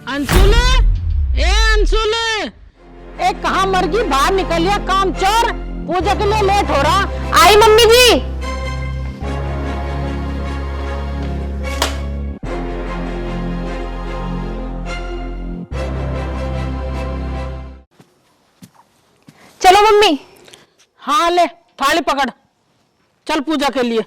अंशुले, ए अंशुले, ए कहाँ मर गई? बाहर निकलिए काम चोर, पूजा के लिए लेट हो रहा। आई मम्मी जी। चलो मम्मी। हाँ ले थाली पकड़, चल पूजा के लिए।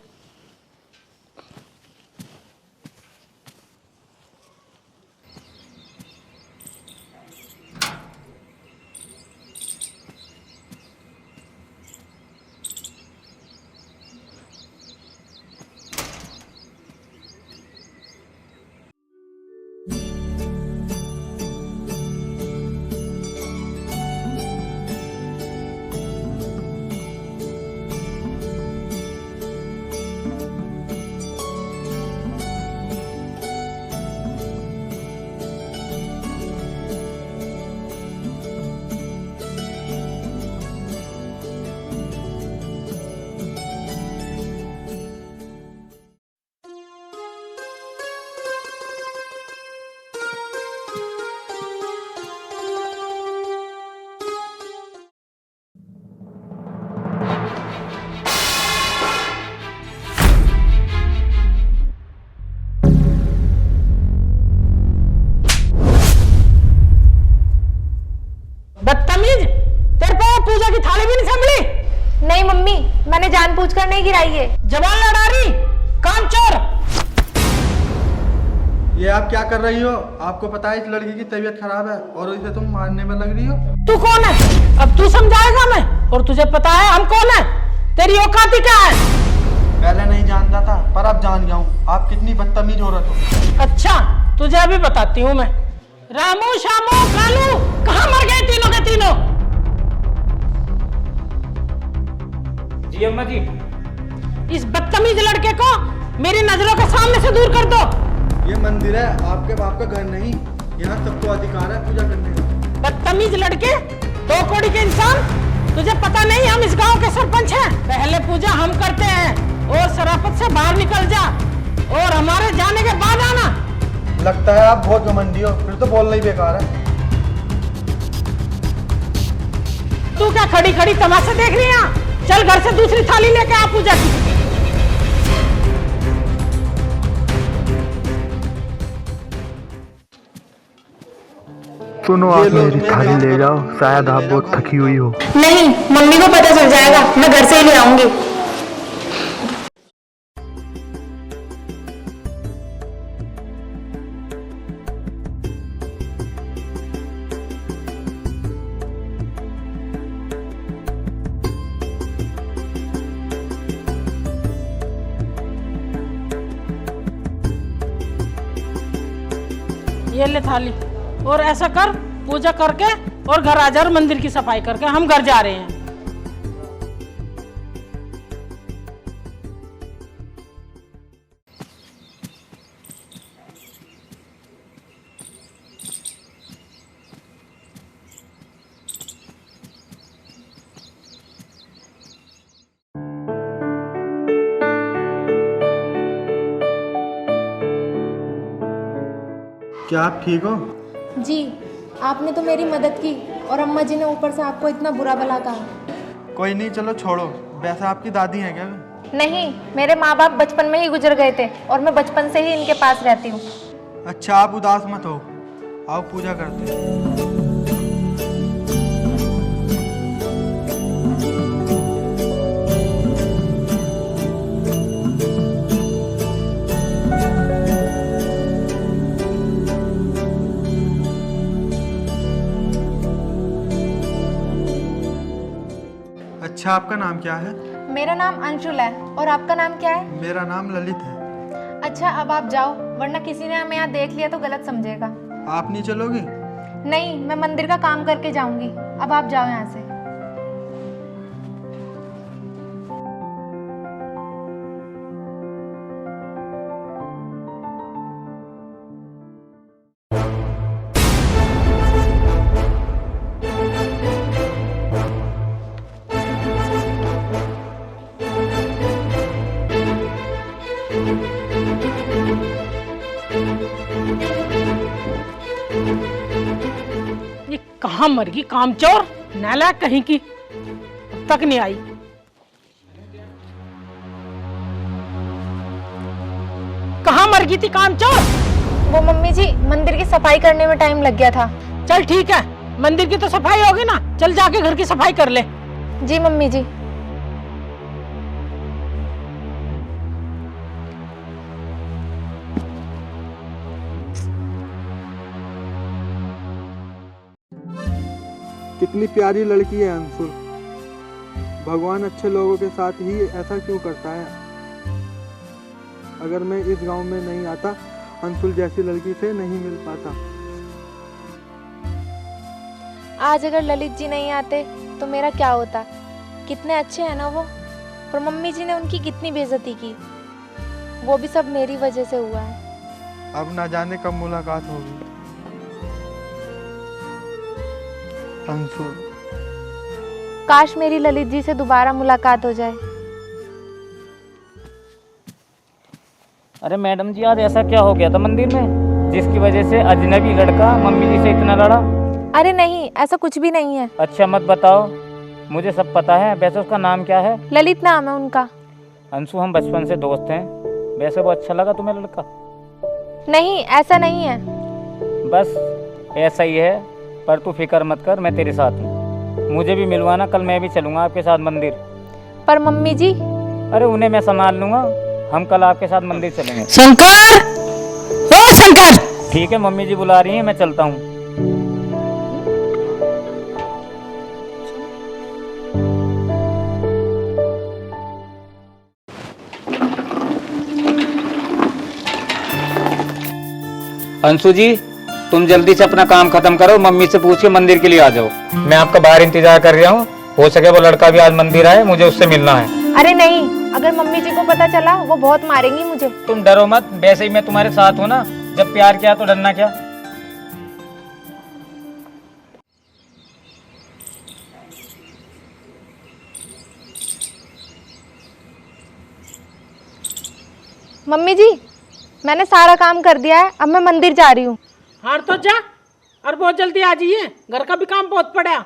बदतमीज, तेरे को पूजा की थाली भी नहीं संभली? नहीं मम्मी, मैंने जानबूझकर नहीं गिराई है। जवान लड़ा रही, काम चोर। ये आप क्या कर रही हो? आपको पता है इस लड़की की तबीयत खराब है और इसे तुम मारने में लग रही हो। तू कौन है? अब तू समझाएगा मैं, और तुझे पता है हम कौन है? तेरी औकात ही क्या है? पहले नहीं जानता था पर अब जान गया हूँ आप कितनी बदतमीज औरत हो। अच्छा तुझे अभी बताती हूँ मैं। रामू, श्यामू, कालू, कहाँ मर गए तीनों के तीनों? जी अम्मा जी। इस बदतमीज लड़के को मेरी नजरों के सामने से दूर कर दो। ये मंदिर है, आपके बाप का घर नहीं। यहाँ सबको अधिकार है पूजा करने का। बदतमीज लड़के, दो कौड़ी के इंसान, तुझे पता नहीं हम इस गांव के सरपंच हैं। पहले पूजा हम करते हैं और शराफत से बाहर निकल जा, और हमारे जाने के बाद आना। लगता है आप बहुत घमंडी हो, फिर तो बोलना ही बेकार है। तू क्या खड़ी खड़ी तमाशा देख रही है? चल घर से दूसरी थाली लेके आ पूजा की। सुनो, आप मेरी थाली ले जाओ, शायद आप बहुत थकी हुई हो। नहीं, मम्मी को पता चल जाएगा, मैं घर से ही ले आऊंगी। ये ले थाली, और ऐसा कर, पूजा करके और घर आ जा, और मंदिर की सफाई करके हम घर जा रहे हैं। क्या आप ठीक हो? जी, आपने तो मेरी मदद की और अम्मा जी ने ऊपर से आपको इतना बुरा भला कहा। कोई नहीं, चलो छोड़ो। वैसे आपकी दादी हैं क्या? नहीं, मेरे माँ बाप बचपन में ही गुजर गए थे और मैं बचपन से ही इनके पास रहती हूँ। अच्छा, आप उदास मत हो, आओ पूजा करते हैं। अच्छा, आपका नाम क्या है? मेरा नाम अंशुल है, और आपका नाम क्या है? मेरा नाम ललित है। अच्छा, अब आप जाओ, वरना किसी ने हमें यहाँ देख लिया तो गलत समझेगा। आप नहीं चलोगी? नहीं, मैं मंदिर का काम करके जाऊंगी। अब आप जाओ यहाँ से। कहाँ मर गई कामचोर, नालायक कहीं की, अब तक नहीं आई। कहाँ मर गई थी कामचोर? वो मम्मी जी, मंदिर की सफाई करने में टाइम लग गया था। चल ठीक है, मंदिर की तो सफाई होगी ना, चल जाके घर की सफाई कर ले। जी मम्मी जी। कितनी प्यारी लड़की है अंशुल। भगवान अच्छे लोगों के साथ ही ऐसा क्यों करता है? अगर मैं इस गांव में नहीं आता, अंशुल जैसी लड़की से नहीं मिल पाता। आज अगर ललित जी नहीं आते तो मेरा क्या होता? कितने अच्छे हैं ना वो। पर मम्मी जी ने उनकी कितनी बेइज्जती की, वो भी सब मेरी वजह से हुआ है। अब ना जाने कब मुलाकात होगी। अंशुल, काश मेरी ललित जी से दोबारा मुलाकात हो जाए। अरे मैडम जी, आज ऐसा क्या हो गया था मंदिर में जिसकी वजह से अजनबी लड़का मम्मी जी से इतना लड़ा? अरे नहीं, ऐसा कुछ भी नहीं है। अच्छा मत बताओ, मुझे सब पता है। वैसे उसका नाम क्या है? ललित नाम है उनका। अंशु, हम बचपन से दोस्त हैं। वैसे वो अच्छा लगा तुम्हें लड़का? नहीं, ऐसा नहीं है। बस ऐसा ही है, पर तू फिक्र मत कर, मैं तेरे साथ हूँ। मुझे भी मिलवाना, कल मैं भी चलूँगा आपके साथ मंदिर। पर मम्मी जी। अरे उन्हें मैं संभाल लूँगा, हम कल आपके साथ मंदिर चलेंगे। शंकर, ओ शंकर। ठीक है, मम्मी जी बुला रही हैं, मैं चलता हूँ। अंशु जी, तुम जल्दी से अपना काम खत्म करो, मम्मी से पूछ के मंदिर के लिए आ जाओ। मैं आपका बाहर इंतजार कर रहा हूँ। हो सके वो लड़का भी आज मंदिर आए, मुझे उससे मिलना है। अरे नहीं, अगर मम्मी जी को पता चला वो बहुत मारेंगी मुझे। तुम डरो मत, वैसे ही मैं तुम्हारे साथ हूँ ना। जब प्यार किया तो डरना क्या। मम्मी जी, मैंने सारा काम कर दिया है, अब मैं मंदिर जा रही हूँ। हार तो जा, और बहुत जल्दी आ जाइए, घर का भी काम बहुत पड़ा।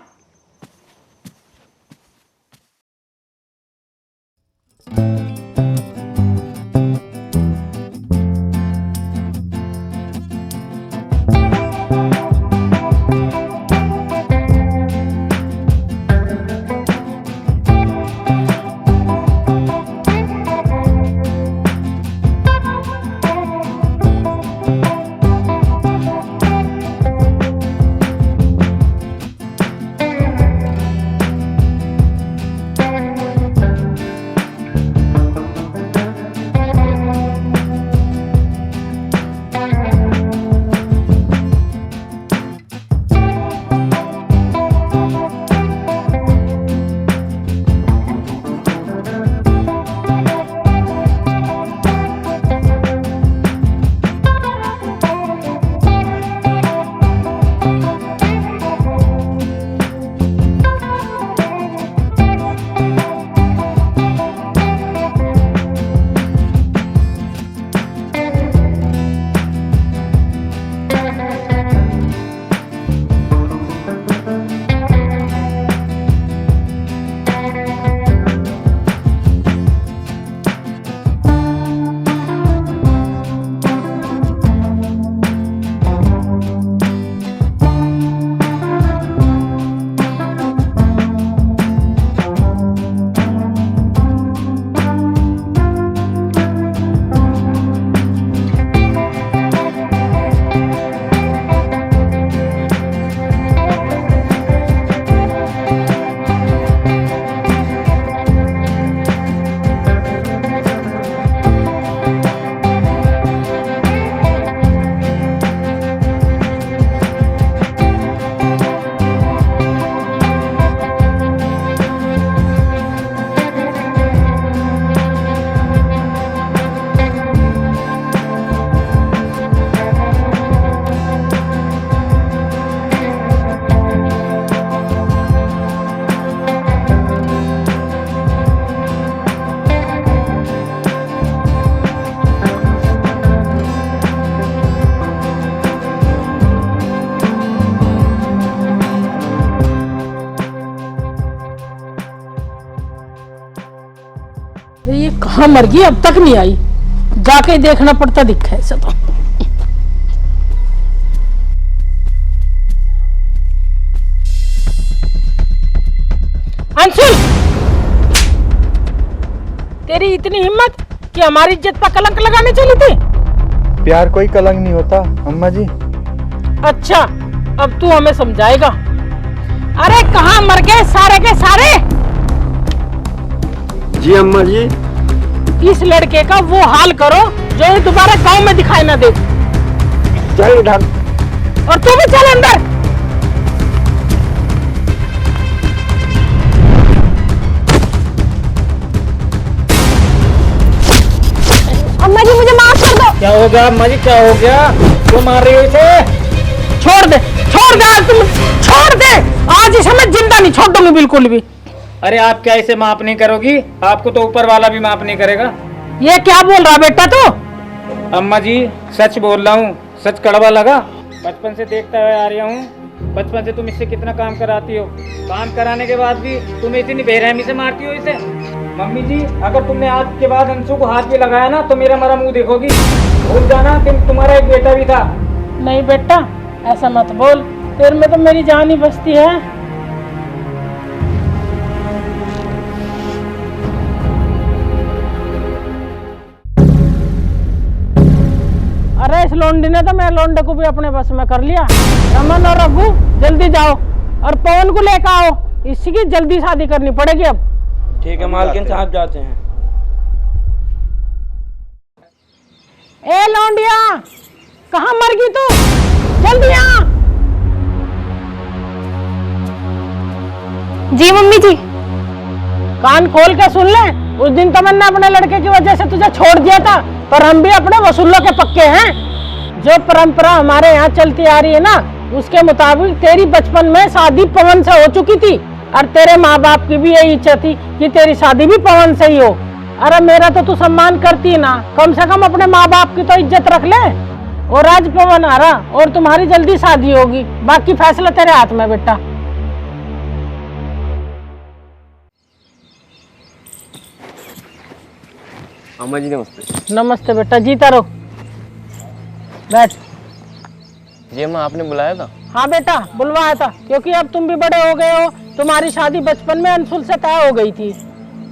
कहाँ मर गई, अब तक नहीं आई। जाके ही देखना पड़ता दिखा है ऐसा तो। अंशुल, तेरी इतनी हिम्मत कि हमारी इज्जत पर कलंक लगाने चली थी। प्यार कोई कलंक नहीं होता अम्मा जी। अच्छा, अब तू हमें समझाएगा। अरे कहाँ मर गए सारे के सारे। जी अम्मा जी। इस लड़के का वो हाल करो जो ये दोबारा गांव में दिखाई ना दे। चल इधर। और तू भी चल अंदर। अम्मा जी मुझे माफ कर दो। क्या हो गया अम्मा जी, क्या हो गया? क्यों मार रही हो इसे? छोड़ दे, छोड़ दे, आज तुम छोड़ दे। आज इसे मैं जिंदा नहीं छोड़ दूंगी बिल्कुल भी। अरे आप क्या इसे माफ नहीं करोगी? आपको तो ऊपर वाला भी माफ नहीं करेगा। ये क्या बोल रहा बेटा तू? अम्मा जी सच बोल रहा हूँ, सच कड़वा लगा। बचपन से देखता हुआ आ रहा हूँ, बचपन से तुम इससे कितना काम कराती हो। काम कराने के बाद भी तुम इतनी बेरहमी से मारती हो इसे। मम्मी जी, अगर तुमने आज के बाद अंशु को हाथ भी लगाया ना तो मेरा मरा मुंह देखोगी। भूल जाना कि तुम्हारा एक बेटा भी था। नहीं बेटा, ऐसा मत बोल, तेरे में तो मेरी जान ही बसती है। अरे इस लोंडी ने तो मेरे लोंडे को भी अपने बस में कर लिया। रमन और रघु जल्दी जाओ और पवन को लेकर आओ, इसी की जल्दी शादी करनी पड़ेगी अब। ठीक है मालकिन साहब, जाते हैं। ए लौंडिया, कहाँ मर गई तू? जल्दी आ। जी मम्मी जी। कान खोल के सुन ले, उस दिन तमन्ना अपने लड़के की वजह से तुझे छोड़ दिया था, पर हम भी अपने वसूलों के पक्के हैं। जो परंपरा हमारे यहाँ चलती आ रही है ना, उसके मुताबिक तेरी बचपन में शादी पवन से हो चुकी थी और तेरे माँ बाप की भी यही इच्छा थी कि तेरी शादी भी पवन से ही हो। अरे मेरा तो तू सम्मान करती ना, कम से कम अपने माँ बाप की तो इज्जत रख ले। और आज पवन आ रहा और तुम्हारी जल्दी शादी होगी, बाकी फैसला तेरे हाथ में बेटा। अम्मा जी नमस्ते। नमस्ते बेटा, जीता रहो, बैठ। जी अम्मा, आपने बुलाया था? हाँ बेटा, बुलवाया था, क्योंकि अब तुम भी बड़े हो गए हो। तुम्हारी शादी बचपन में अंशुल से तय हो गई थी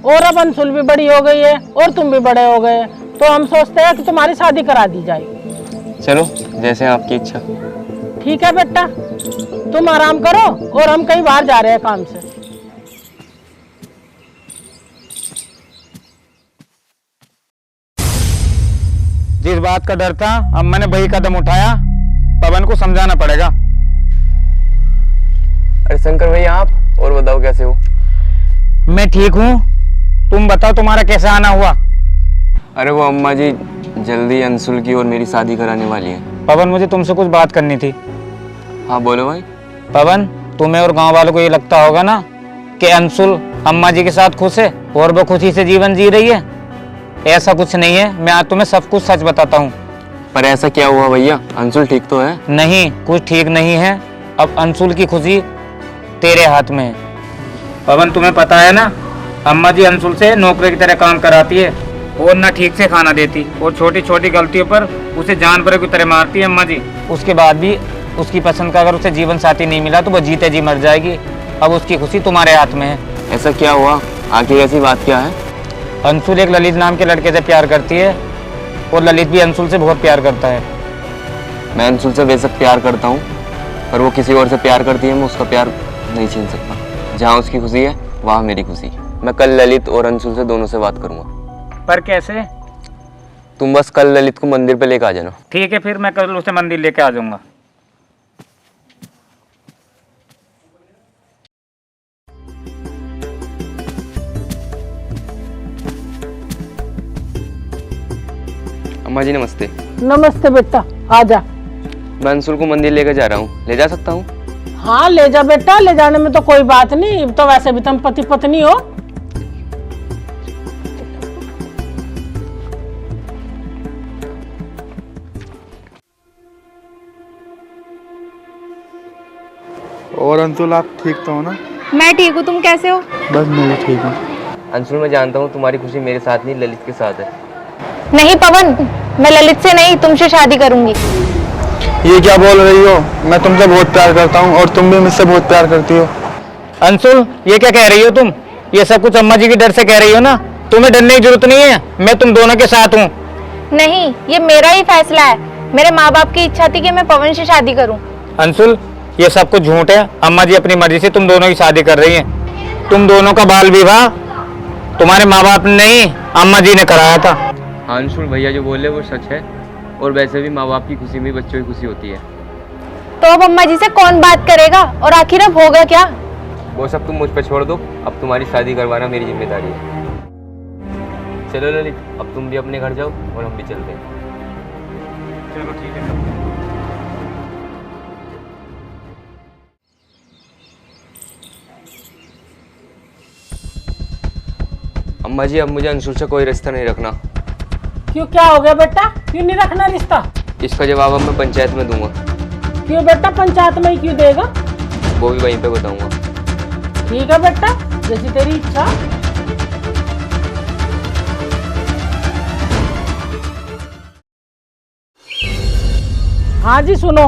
और अब अंशुल भी बड़ी हो गई है और तुम भी बड़े हो गए, तो हम सोचते हैं कि तुम्हारी शादी करा दी जाए। चलो जैसे आपकी इच्छा। ठीक है बेटा, तुम आराम करो और हम कहीं बाहर जा रहे हैं काम से। जिस बात का डर था, अब मैंने वही कदम उठाया। पवन को समझाना पड़ेगा। अरे शंकर भैया, आप और बताओ कैसे हो? मैं ठीक हूँ, तुम बताओ तुम्हारा कैसे आना हुआ? अरे वो अम्मा जी जल्दी अंशुल की और मेरी शादी कराने वाली है। पवन, मुझे तुमसे कुछ बात करनी थी। हाँ बोलो भाई। पवन, तुम्हें और गांव वालों को ये लगता होगा ना कि अंशुल अम्मा जी के साथ खुश है और वो खुशी से जीवन जी रही है। ऐसा कुछ नहीं है, मैं आज तुम्हें सब कुछ सच बताता हूँ। पर ऐसा क्या हुआ भैया? अंशुल ठीक तो है? नहीं, कुछ ठीक नहीं है। अब अंशुल की खुशी तेरे हाथ में है। पवन, तुम्हें पता है ना, अम्मा जी अंशुल से नौकरी की तरह काम कराती है और ना ठीक से खाना देती और छोटी छोटी गलतियों पर उसे जानवरों की तरह मारती है अम्मा जी। उसके बाद भी उसकी पसंद का अगर उसे जीवन साथी नहीं मिला तो वो जीते जी मर जाएगी। अब उसकी खुशी तुम्हारे हाथ में है। ऐसा क्या हुआ? आखिर ऐसी बात क्या है? अंशुल एक ललित नाम के लड़के से प्यार करती है और ललित भी अंशुल से बहुत प्यार करता है। मैं अंशुल से बेशक प्यार करता हूँ, पर वो किसी और से प्यार करती है, मैं उसका प्यार नहीं छीन सकता। जहाँ उसकी खुशी है वहाँ मेरी खुशी है। मैं कल ललित और अंशुल से दोनों से बात करूँगा। पर कैसे? तुम बस कल ललित को मंदिर पे लेकर आ जाना। ठीक है, फिर मैं कल उसे मंदिर लेके आ जाऊंगा। अम्मा जी नमस्ते। नमस्ते बेटा, आजा। मैं अंशुल को मंदिर लेकर जा रहा हूँ, ले जा सकता हूँ? हाँ ले जा बेटा, ले जाने में तो कोई बात नहीं, तो वैसे भी तुम पति पत्नी हो। और अंशुल, आप ठीक तो हो ना? मैं ठीक हूँ, तुम कैसे हो? बस मैं भी ठीक हूँ। अंशुल मैं जानता हूँ तुम्हारी खुशी मेरे साथ नहीं ललित के साथ है। नहीं पवन, मैं ललित से नहीं तुमसे शादी करूंगी। ये क्या बोल रही हो? मैं तुमसे बहुत प्यार करता हूँ और तुम भी मुझसे बहुत प्यार करती हो। अंशुल ये क्या कह रही हो तुम? ये सब कुछ अम्मा जी की डर से कह रही हो ना? तुम्हें डरने की जरूरत नहीं है, मैं तुम दोनों के साथ हूँ। नहीं, ये मेरा ही फैसला है। मेरे माँ बाप की इच्छा थी कि मैं पवन से शादी करूं। अंशुल ये सब कुछ झूठ है। अम्मा जी अपनी मर्जी से तुम दोनों की शादी कर रही हैं। तुम दोनों का बाल विवाह तुम्हारे माँ बाप ने नहीं, अम्मा जी ने कराया था। हाँ अंशुल, भैया जो बोले वो सच है। और वैसे भी माँ बाप की खुशी में बच्चों की खुशी होती है। तो अब अम्मा जी से कौन बात करेगा और आखिर अब होगा क्या? वो सब तुम मुझ पर छोड़ दो, अब तुम्हारी शादी करवाना मेरी जिम्मेदारी है। चलो ललित, अब तुम भी अपने घर जाओ और हम भी चलते हैं। चलो ठीक है। अम्मा जी अब मुझे अंशुल से कोई रिश्ता नहीं रखना। क्यों, क्या हो गया बेटा? क्यों नहीं रखना रिश्ता? इसका जवाब अब मैं पंचायत में दूंगा। क्यों बेटा, पंचायत में ही क्यों देगा? वो भी वहीं पे बताऊंगा। ठीक है बेटा, जैसी तेरी इच्छा। हाँ जी सुनो,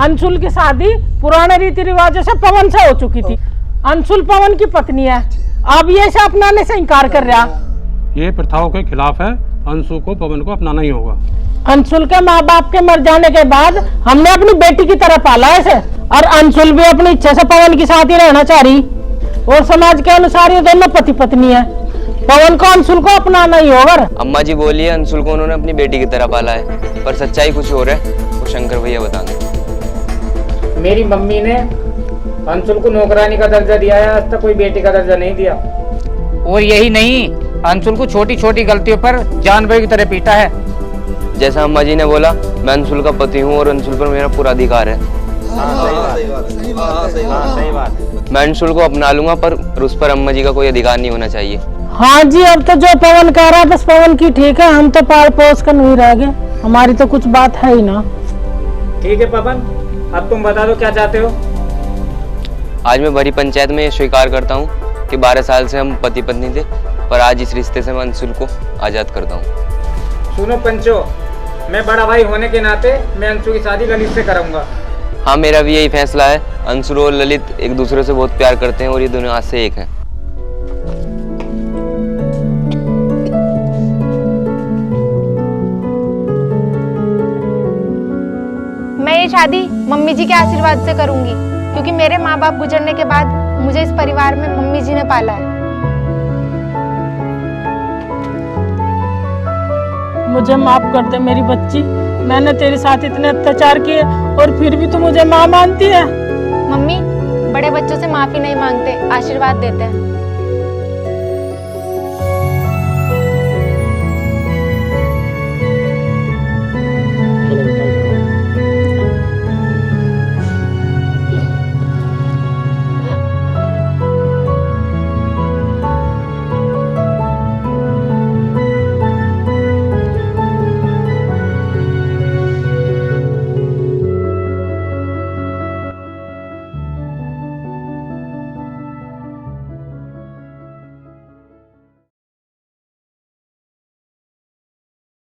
अंशुल की शादी पुराने रीति रिवाजों से पवन से हो चुकी थी। अंशुल पवन की पत्नी है, अब ये इसे अपनाने से इनकार कर रहा। ये प्रथाओं के खिलाफ है। अंशु को पवन को अपनाना ही होगा। अंशुल के माँ बाप के मर जाने के बाद हमने अपनी बेटी की तरह पाला है इसे, और अंशुल भी अपनी इच्छा से पवन के साथ ही रहना चाह रही। और समाज के अनुसार ये दोनों पति पत्नी है। पवन को अंशुल को अपनाना ही होगा। अम्मा जी बोलिए अंशुल को उन्होंने अपनी बेटी की तरह पाला है, पर सच्चाई कुछ और है, वो शंकर भैया बताएंगे। मेरी मम्मी ने अंशुल को नौकरानी का दर्जा दिया है, आज तक कोई बेटी का दर्जा नहीं दिया। और यही नहीं, अंशुल को छोटी छोटी गलतियों पर जानवर की तरह पीटा है। जैसा अम्मा जी ने बोला, मैं अंशुल का पति हूँ और अंशुल पर मेरा पूरा अधिकार है। सही बात। मैं अंशुल को अपना लूंगा, पर उस पर अम्मा जी का कोई अधिकार नहीं होना चाहिए। हाँ जी, अब तो जो पवन कह रहा है बस पवन की ठीक है, हम तो पाल पोस कर नहीं रह गए, हमारी तो कुछ बात है ही ना। ठीक है पवन, अब तुम बता दो क्या चाहते हो। आज मैं बड़ी पंचायत में ये स्वीकार करता हूँ कि 12 साल से हम पति पत्नी थे, पर आज इस रिश्ते से मैं अंशुल को आज़ाद करता हूँ। सुनो पंचो, मैं बड़ा भाई होने के नाते मैं अंशु की शादी ललित से कराऊंगा। हाँ मेरा भी यही फैसला है। अंशुल और ललित एक दूसरे से बहुत प्यार करते हैं और ये दोनों आज से एक हैं। मैं ये शादी मम्मी जी के आशीर्वाद से करूंगी, क्योंकि मेरे माँ बाप गुजरने के बाद मुझे इस परिवार में मम्मी जी ने पाला है। मुझे माफ कर दे मेरी बच्ची, मैंने तेरे साथ इतने अत्याचार किए और फिर भी तू मुझे माँ मानती है। मम्मी, बड़े बच्चों से माफी नहीं मांगते, आशीर्वाद देते हैं।